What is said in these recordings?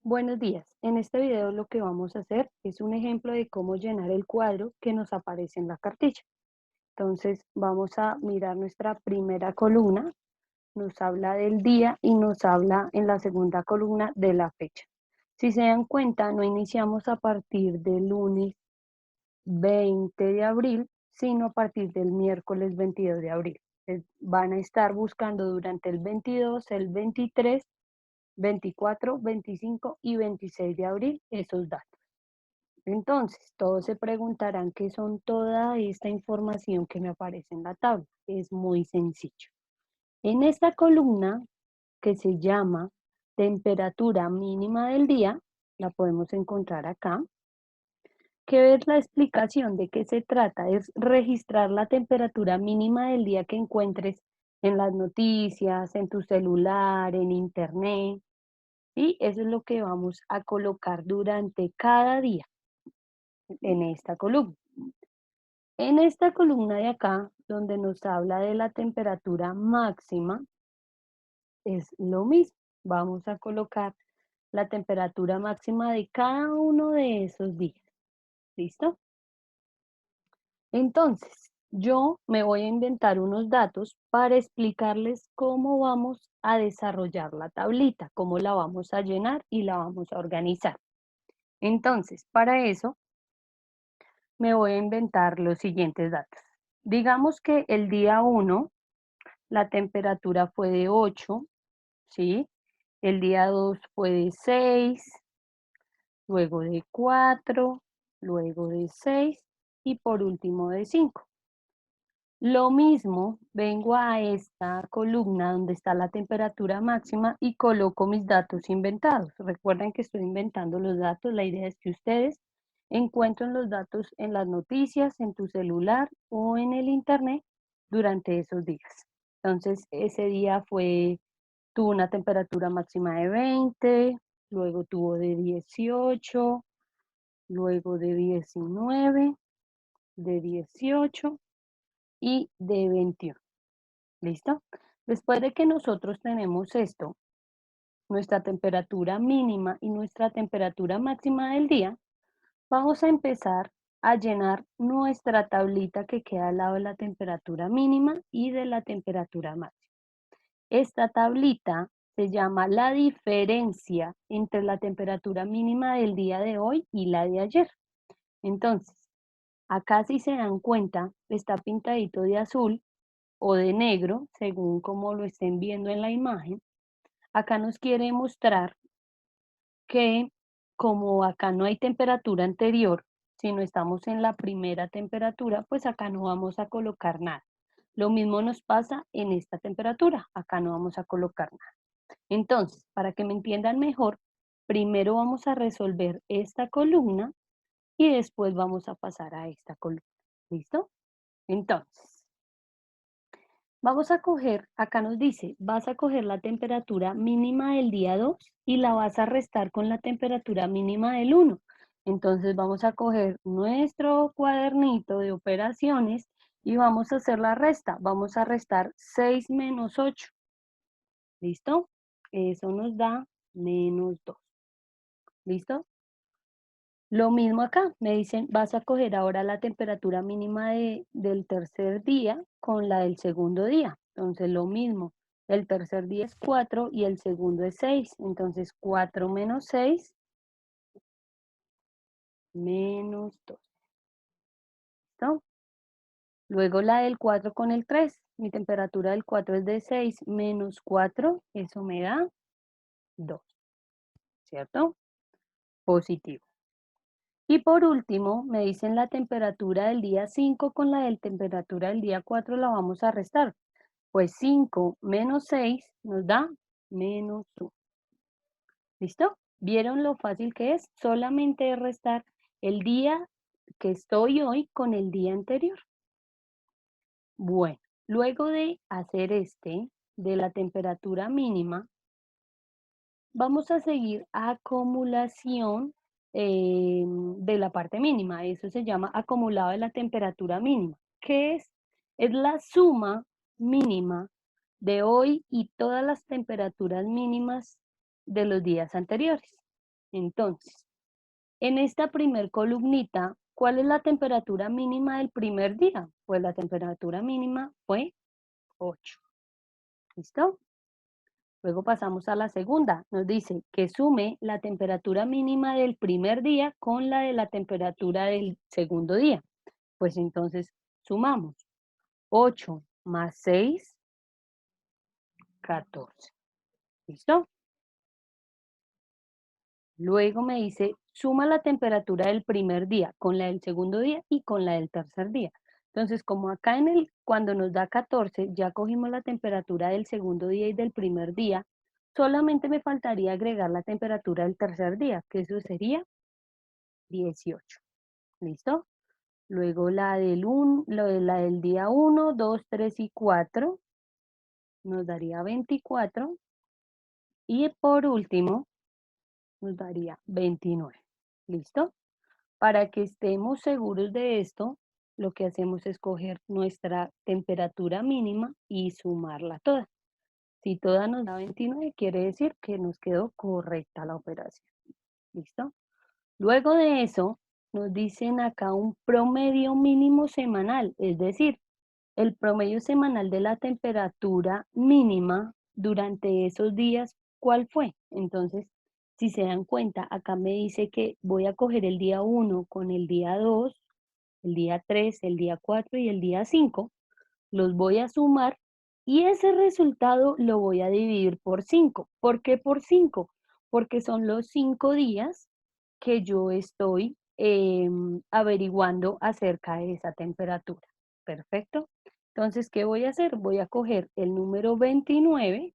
Buenos días. En este video lo que vamos a hacer es un ejemplo de cómo llenar el cuadro que nos aparece en la cartilla. Entonces vamos a mirar nuestra primera columna, nos habla del día y nos habla en la segunda columna de la fecha. Si se dan cuenta, no iniciamos a partir del lunes 20 de abril, sino a partir del miércoles 22 de abril. Van a estar buscando durante el 22, el 23, 24, 25 y 26 de abril esos datos. Entonces, todos se preguntarán qué son toda esta información que me aparece en la tabla. Es muy sencillo. En esta columna que se llama temperatura mínima del día, la podemos encontrar acá, que es la explicación de qué se trata, es registrar la temperatura mínima del día que encuentres en las noticias, en tu celular, en internet, y eso es lo que vamos a colocar durante cada día en esta columna. En esta columna de acá, donde nos habla de la temperatura máxima, es lo mismo. Vamos a colocar la temperatura máxima de cada uno de esos días. ¿Listo? Entonces, yo me voy a inventar unos datos para explicarles cómo vamos a desarrollar la tablita, cómo la vamos a llenar y la vamos a organizar. Entonces, para eso me voy a inventar los siguientes datos. Digamos que el día 1 la temperatura fue de 8, ¿sí? El día 2 fue de 6, luego de 4, luego de 6 y por último de 5. Lo mismo, vengo a esta columna donde está la temperatura máxima y coloco mis datos inventados. Recuerden que estoy inventando los datos, la idea es que ustedes encuentren los datos en las noticias, en tu celular o en el internet durante esos días. Entonces, ese día tuvo una temperatura máxima de 20, luego tuvo de 18, luego de 19, de 18 y de 21. ¿Listo? Después de que nosotros tenemos esto, nuestra temperatura mínima y nuestra temperatura máxima del día, vamos a empezar a llenar nuestra tablita que queda al lado de la temperatura mínima y de la temperatura máxima. Esta tablita se llama la diferencia entre la temperatura mínima del día de hoy y la de ayer. Entonces, acá si se dan cuenta, está pintadito de azul o de negro, según como lo estén viendo en la imagen. Acá nos quiere mostrar que como acá no hay temperatura anterior, sino estamos en la primera temperatura, pues acá no vamos a colocar nada. Lo mismo nos pasa en esta temperatura, acá no vamos a colocar nada. Entonces, para que me entiendan mejor, primero vamos a resolver esta columna y después vamos a pasar a esta columna. ¿Listo? Entonces, vamos a coger, acá nos dice, vas a coger la temperatura mínima del día 2 y la vas a restar con la temperatura mínima del 1. Entonces vamos a coger nuestro cuadernito de operaciones y vamos a hacer la resta. Vamos a restar 6 menos 8. ¿Listo? Eso nos da menos 2. ¿Listo? Lo mismo acá, me dicen, vas a coger ahora la temperatura mínima del tercer día con la del segundo día. Entonces, lo mismo, el tercer día es 4 y el segundo es 6. Entonces, 4 menos 6, menos 2. ¿Listo? Luego la del 4 con el 3. Mi temperatura del 4 es de 6 menos 4, eso me da 2, ¿cierto? Positivo. Y por último, me dicen la temperatura del día 5 con la del temperatura del día 4 la vamos a restar. Pues 5 menos 6 nos da menos 1. ¿Listo? ¿Vieron lo fácil que es? Solamente es restar el día que estoy hoy con el día anterior. Bueno, luego de hacer de la temperatura mínima, vamos a seguir acumulación de la parte mínima. Eso se llama acumulado de la temperatura mínima. ¿Qué es? Es la suma mínima de hoy y todas las temperaturas mínimas de los días anteriores. Entonces, en esta primer columnita, ¿cuál es la temperatura mínima del primer día? Pues la temperatura mínima fue 8. ¿Listo? Luego pasamos a la segunda. Nos dice que sume la temperatura mínima del primer día con la de la temperatura del segundo día. Pues entonces sumamos 8 más 6, 14. ¿Listo? Luego me dice, suma la temperatura del primer día con la del segundo día y con la del tercer día. Entonces, como acá cuando nos da 14, ya cogimos la temperatura del segundo día y del primer día, solamente me faltaría agregar la temperatura del tercer día, que eso sería 18. ¿Listo? Luego la del día 1, 2, 3 y 4 nos daría 24. Y por último, nos daría 29. ¿Listo? Para que estemos seguros de esto, lo que hacemos es coger nuestra temperatura mínima y sumarla toda. Si toda nos da 29, quiere decir que nos quedó correcta la operación. ¿Listo? Luego de eso, nos dicen acá un promedio mínimo semanal, es decir, el promedio semanal de la temperatura mínima durante esos días, ¿cuál fue? Entonces, si se dan cuenta, acá me dice que voy a coger el día 1 con el día 2, el día 3, el día 4 y el día 5, los voy a sumar y ese resultado lo voy a dividir por 5. ¿Por qué por 5? Porque son los 5 días que yo estoy averiguando acerca de esa temperatura. Perfecto. Entonces, ¿qué voy a hacer? Voy a coger el número 29,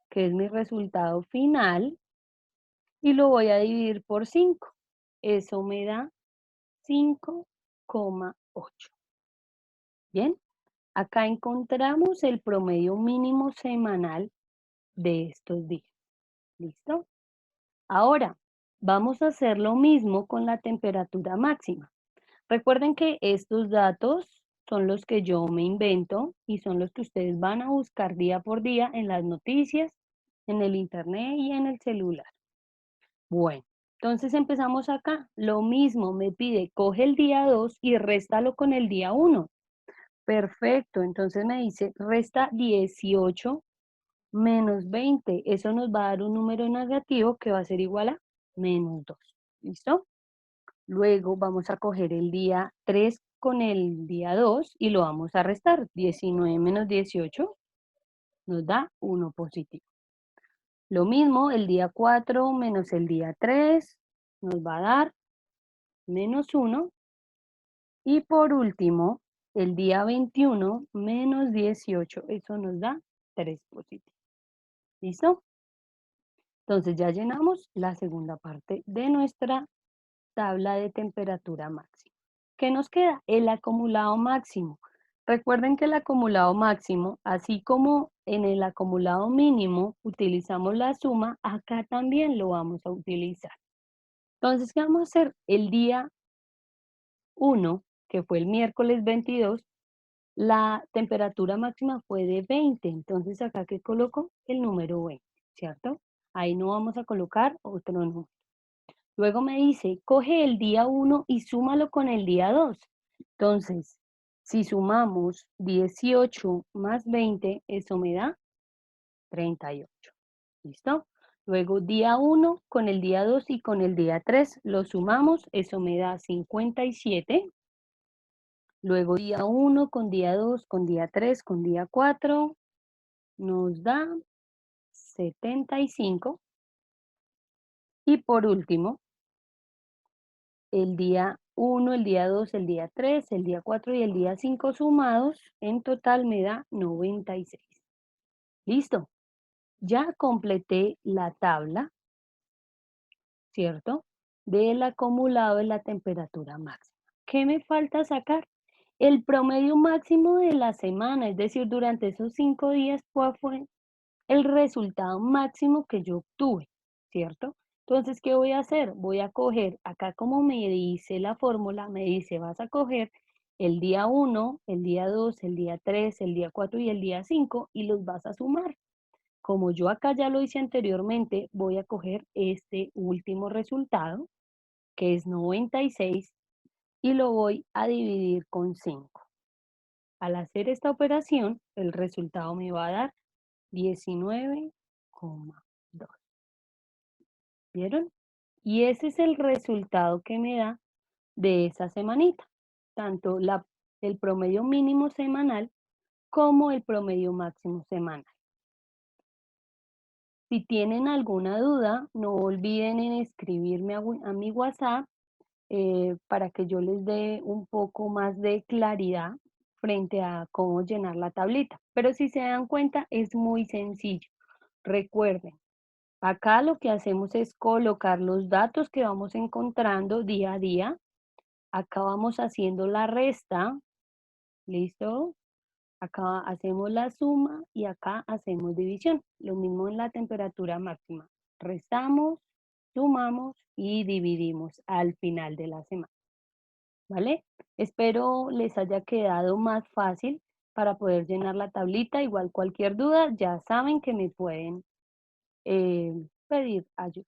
que es mi resultado final, y lo voy a dividir por 5. Eso me da 5,8. Bien, acá encontramos el promedio mínimo semanal de estos días. ¿Listo? Ahora, vamos a hacer lo mismo con la temperatura máxima. Recuerden que estos datos son los que yo me invento y son los que ustedes van a buscar día por día en las noticias, en el internet y en el celular. Bueno, entonces empezamos acá. Lo mismo me pide, coge el día 2 y réstalo con el día 1. Perfecto, entonces me dice, resta 18 menos 20. Eso nos va a dar un número negativo que va a ser igual a -2. ¿Listo? Luego vamos a coger el día 3 con el día 2 y lo vamos a restar. 19 menos 18 nos da 1 positivo. Lo mismo, el día 4 menos el día 3 nos va a dar -1. Y por último, el día 21 menos 18, eso nos da 3 positivos. ¿Listo? Entonces ya llenamos la segunda parte de nuestra tabla de temperatura máxima. ¿Qué nos queda? El acumulado máximo. Recuerden que el acumulado máximo, así como en el acumulado mínimo utilizamos la suma, acá también lo vamos a utilizar. Entonces, ¿qué vamos a hacer? El día 1, que fue el miércoles 22, la temperatura máxima fue de 20. Entonces, acá que coloco el número 20, ¿cierto? Ahí no vamos a colocar otro número. Luego me dice, coge el día 1 y súmalo con el día 2. Entonces, si sumamos 18 más 20, eso me da 38. ¿Listo? Luego día 1 con el día 2 y con el día 3 lo sumamos, eso me da 57. Luego día 1 con día 2 con día 3 con día 4 nos da 75. Y por último, el día 1, el día 2, el día 3, el día 4 y el día 5 sumados, en total me da 96. Listo, ya completé la tabla, ¿cierto? Del acumulado de la temperatura máxima. ¿Qué me falta sacar? El promedio máximo de la semana, es decir, durante esos 5 días, ¿cuál fue el resultado máximo que yo obtuve? ¿Cierto? Entonces, ¿qué voy a hacer? Voy a coger, acá como me dice la fórmula, me dice, vas a coger el día 1, el día 2, el día 3, el día 4 y el día 5 y los vas a sumar. Como yo acá ya lo hice anteriormente, voy a coger este último resultado, que es 96, y lo voy a dividir con 5. Al hacer esta operación, el resultado me va a dar 19,2. ¿Vieron? Y ese es el resultado que me da de esa semanita, tanto el promedio mínimo semanal como el promedio máximo semanal. Si tienen alguna duda, no olviden en escribirme a mi WhatsApp para que yo les dé un poco más de claridad frente a cómo llenar la tablita. Pero si se dan cuenta, es muy sencillo. Recuerden, acá lo que hacemos es colocar los datos que vamos encontrando día a día. Acá vamos haciendo la resta, ¿listo? Acá hacemos la suma y acá hacemos división. Lo mismo en la temperatura máxima. Restamos, sumamos y dividimos al final de la semana. ¿Vale? Espero les haya quedado más fácil para poder llenar la tablita. Igual cualquier duda, ya saben que me pueden pedir ayuda.